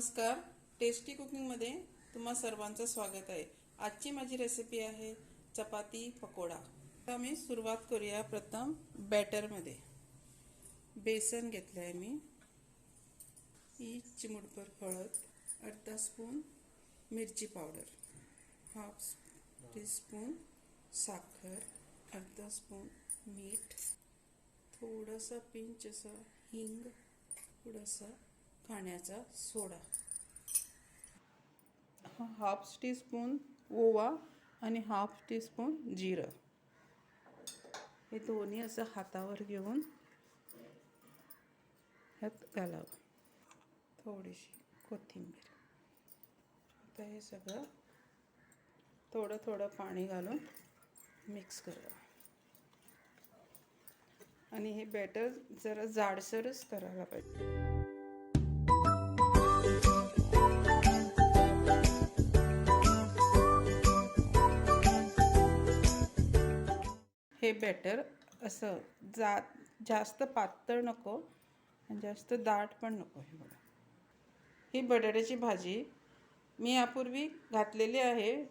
नमस्कार. टेस्टी कुकिंगमध्ये तुम्हा सर्वांचं स्वागत आहे. आजची माझी रेसिपी आहे चपाती पकोडा. आता मी सुरुवात करूया. प्रथम बॅटरमध्ये बेसन घेतलं आहे मी, ही चिमूटभर हळद, अर्धा स्पून मिरची पावडर, हाफ टीस्पून साखर, अर्धा स्पून मीठ, थोडंसं पिंच असं हिंग, थोडासा खाण्याचा सोडा, हाफ टीस्पून ओवा आणि हाफ टीस्पून जिरं. हे दोन्ही असं हातावर घेऊन ह्यात घालावं. थोडीशी कोथिंबीर. आता हे सगळं थोडं थोडं पाणी घालून मिक्स करावं. आणि हे बॅटर जरा जाडसरच करायला पाहिजे. हे बॅटर असं जास्त पातळ नको आणि जास्त दाट पण नको. हे बघा, ही बटाट्याची भाजी मी यापूर्वी घातलेली आहे.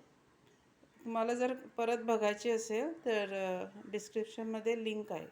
तुम्हाला जर परत बघायची असेल तर डिस्क्रिप्शनमध्ये लिंक आहे,